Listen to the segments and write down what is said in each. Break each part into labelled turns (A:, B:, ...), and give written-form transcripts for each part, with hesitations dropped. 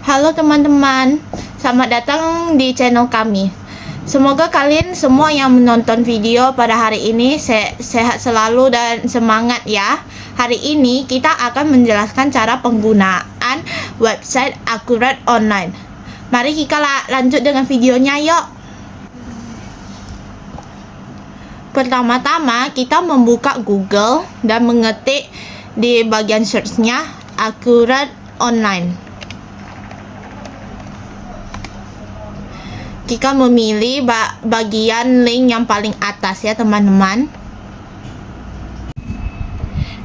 A: Halo teman-teman, selamat datang di channel kami. Semoga kalian semua yang menonton video pada hari ini sehat selalu dan semangat ya. Hari ini kita akan menjelaskan cara penggunaan website Akurat Online. Mari kita lanjut dengan videonya yuk. Pertama-tama kita membuka Google dan mengetik di bagian search-nya Akurat Online. Kita memilih bagian link yang paling atas ya teman-teman.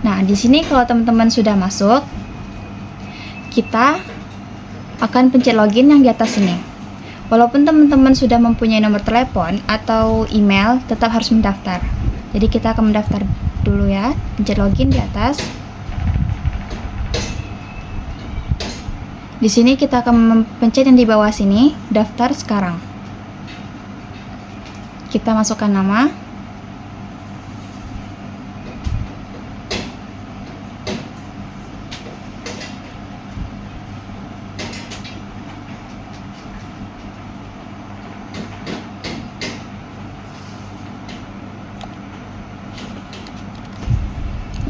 B: Nah, di sini kalau teman-teman sudah masuk, kita akan pencet login yang di atas ini. Walaupun teman-teman sudah mempunyai nomor telepon atau email, tetap harus mendaftar. Jadi kita akan mendaftar dulu ya. Pencet login di atas. Di sini kita akan pencet yang di bawah sini, daftar sekarang. Kita masukkan nama.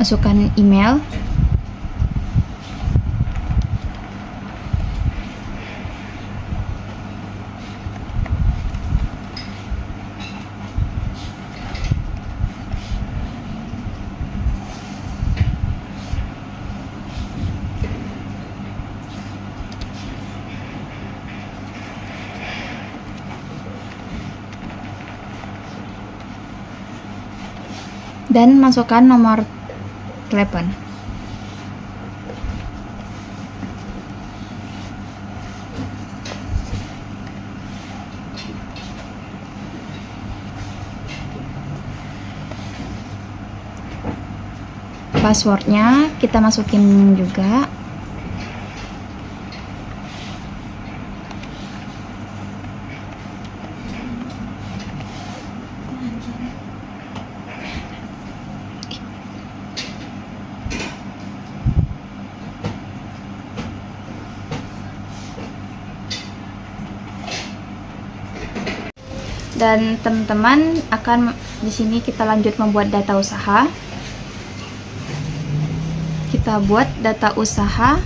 B: Masukkan email. Dan masukkan nomor telepon. Passwordnya kita masukin juga. Dan teman-teman akan di sini kita lanjut membuat data usaha. Kita buat data usaha.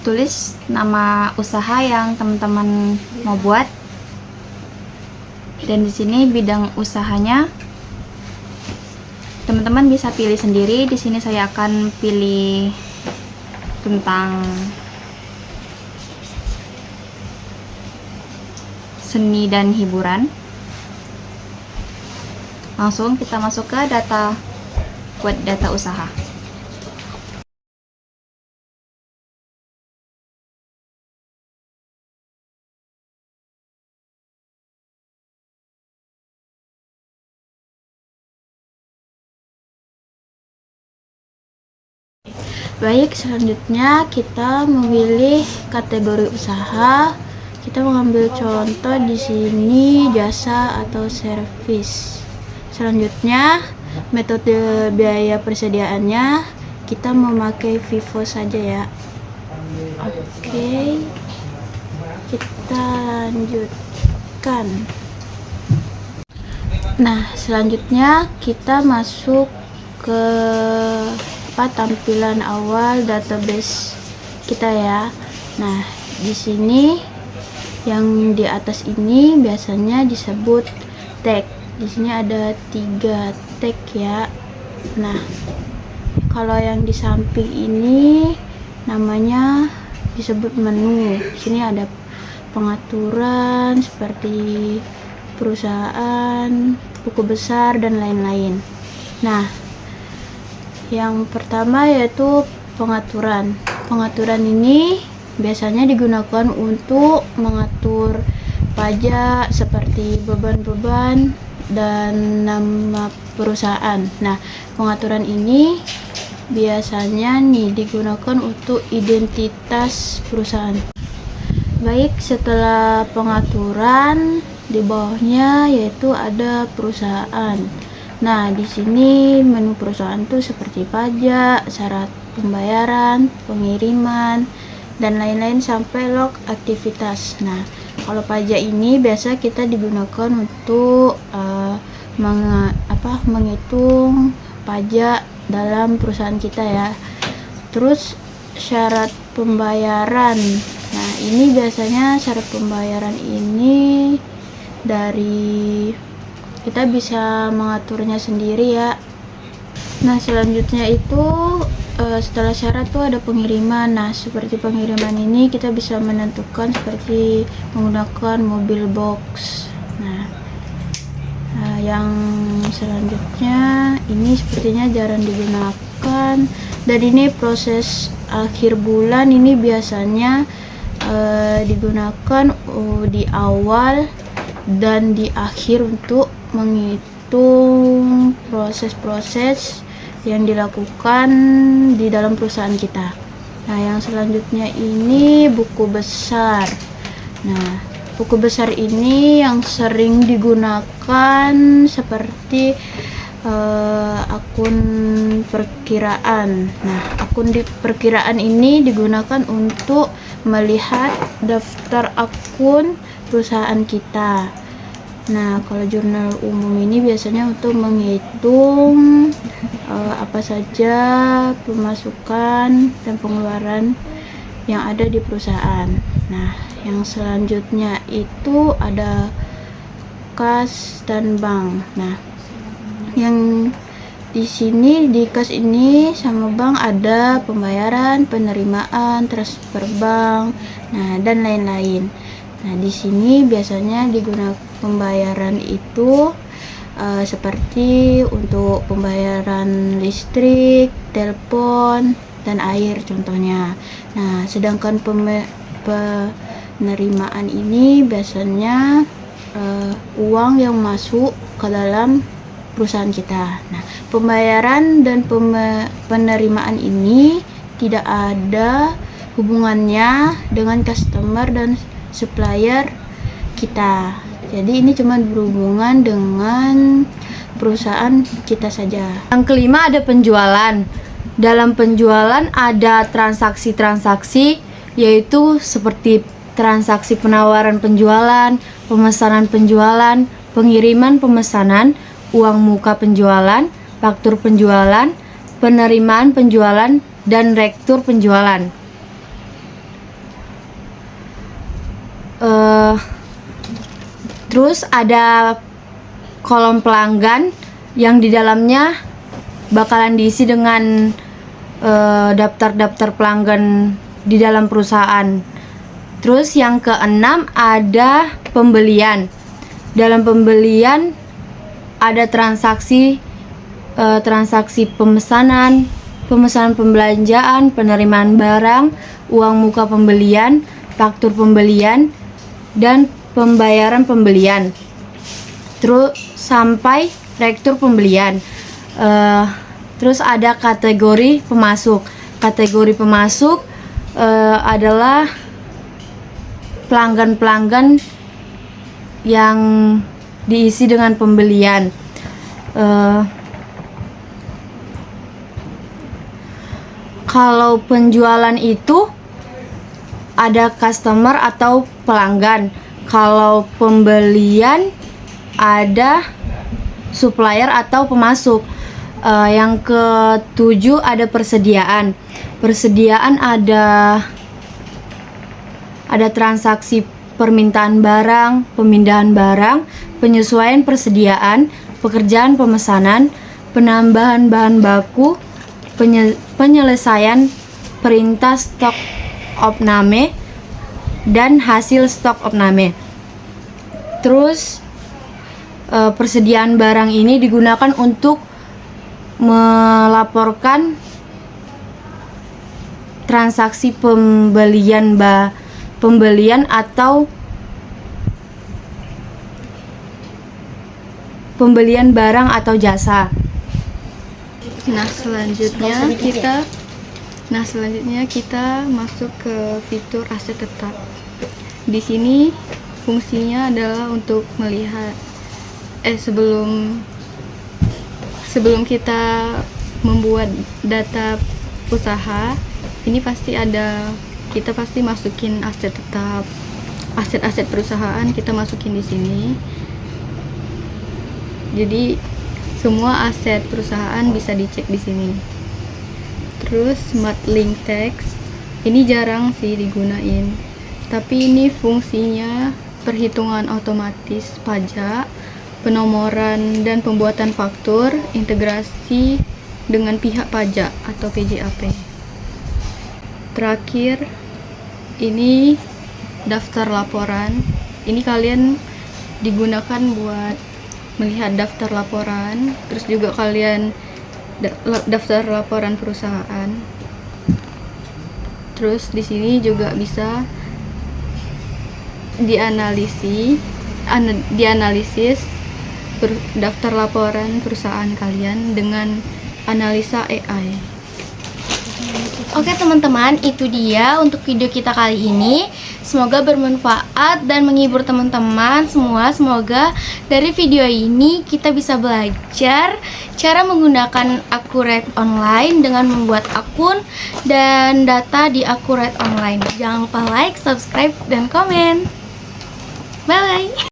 B: Tulis nama usaha yang teman-teman mau buat. Dan di sini bidang usahanya teman-teman bisa pilih sendiri. Di sini saya akan pilih tentang seni dan hiburan. Langsung kita masuk ke data, buat data usaha.
A: Baik, selanjutnya kita memilih kategori usaha. Kita mengambil contoh di sini jasa atau servis. Selanjutnya, metode biaya persediaannya kita memakai Vivo saja ya. Oke. Kita lanjutkan. Nah, selanjutnya kita masuk ke tampilan awal database kita ya. Nah, di sini yang di atas ini biasanya disebut tag. Di sini ada 3 tag ya. Nah, kalau yang di samping ini namanya disebut menu. Di sini ada pengaturan seperti perusahaan, buku besar dan lain-lain. Nah, yang pertama yaitu pengaturan. Pengaturan ini biasanya digunakan untuk mengatur pajak seperti beban-beban dan nama perusahaan. Nah, pengaturan ini biasanya digunakan untuk identitas perusahaan. Baik, setelah pengaturan di bawahnya yaitu ada perusahaan. Nah, di sini menu perusahaan tuh seperti pajak, syarat pembayaran, pengiriman, dan lain-lain sampai log aktivitas. Nah, kalau pajak ini biasa kita digunakan untuk menghitung pajak dalam perusahaan kita ya. Terus syarat pembayaran. Nah, ini biasanya syarat pembayaran ini dari kita bisa mengaturnya sendiri ya. Nah, selanjutnya itu setelah syarat tuh ada pengiriman. Nah, seperti pengiriman ini kita bisa menentukan seperti menggunakan mobil box. Nah, yang selanjutnya ini sepertinya jarang digunakan, dan ini proses akhir bulan ini biasanya digunakan di awal dan di akhir untuk menghitung proses-proses yang dilakukan di dalam perusahaan kita. Nah, yang selanjutnya ini buku besar. Nah, buku besar ini yang sering digunakan seperti akun perkiraan. Nah, akun perkiraan ini digunakan untuk melihat daftar akun perusahaan kita. Nah, kalau jurnal umum ini biasanya untuk menghitung apa saja pemasukan dan pengeluaran yang ada di perusahaan. Nah, yang selanjutnya itu ada kas dan bank. Nah, yang di sini di kas ini sama bank ada pembayaran, penerimaan, transfer bank, nah dan lain-lain. Nah, di sini biasanya digunakan pembayaran itu seperti untuk pembayaran listrik, telepon, dan air contohnya. Nah, sedangkan penerimaan ini biasanya uang yang masuk ke dalam perusahaan kita. Nah, pembayaran dan penerimaan ini tidak ada hubungannya dengan customer dan supplier kita. Jadi ini cuma berhubungan dengan perusahaan kita saja.
C: Yang kelima ada penjualan. Dalam penjualan ada transaksi-transaksi, yaitu seperti transaksi penawaran penjualan, pemesanan penjualan, pengiriman pemesanan, uang muka penjualan, faktur penjualan, penerimaan penjualan, dan rektur penjualan. Terus ada kolom pelanggan yang di dalamnya bakalan diisi dengan daftar-daftar pelanggan di dalam perusahaan. Terus yang keenam ada pembelian. Dalam pembelian ada transaksi pemesanan, pemesanan pembelanjaan, penerimaan barang, uang muka pembelian, faktur pembelian, dan pembayaran pembelian. Terus sampai rektur pembelian. Terus ada kategori pemasuk. Kategori pemasuk adalah pelanggan-pelanggan yang diisi dengan pembelian. Kalau penjualan itu ada customer atau pelanggan. Kalau pembelian ada supplier atau pemasuk. Yang ketujuh ada persediaan. Persediaan ada transaksi permintaan barang, pemindahan barang, penyesuaian persediaan, pekerjaan pemesanan, penambahan bahan baku, penyelesaian perintah stok opname, dan hasil stok opname. Terus persediaan barang ini digunakan untuk melaporkan transaksi pembelian atau pembelian barang atau jasa.
B: Nah, selanjutnya kita masuk ke fitur aset tetap. Di sini fungsinya adalah untuk melihat sebelum kita membuat data usaha, ini kita pasti masukin aset-aset perusahaan, kita masukin di sini. Jadi semua aset perusahaan bisa dicek di sini. Terus smart link text ini jarang sih digunain, tapi ini fungsinya perhitungan otomatis pajak, penomoran dan pembuatan faktur, integrasi dengan pihak pajak atau PJAP. Terakhir, ini daftar laporan. Ini kalian digunakan buat melihat daftar laporan, terus juga kalian daftar laporan perusahaan. Terus di sini juga bisa dianalisis daftar laporan perusahaan kalian dengan analisa AI.
C: Oke teman-teman, itu dia untuk video kita kali ini. Semoga bermanfaat dan menghibur teman-teman semua. Semoga dari video ini kita bisa belajar cara menggunakan Accurate Online dengan membuat akun dan data di Accurate Online. Jangan lupa like, subscribe, dan komen. Bye-bye.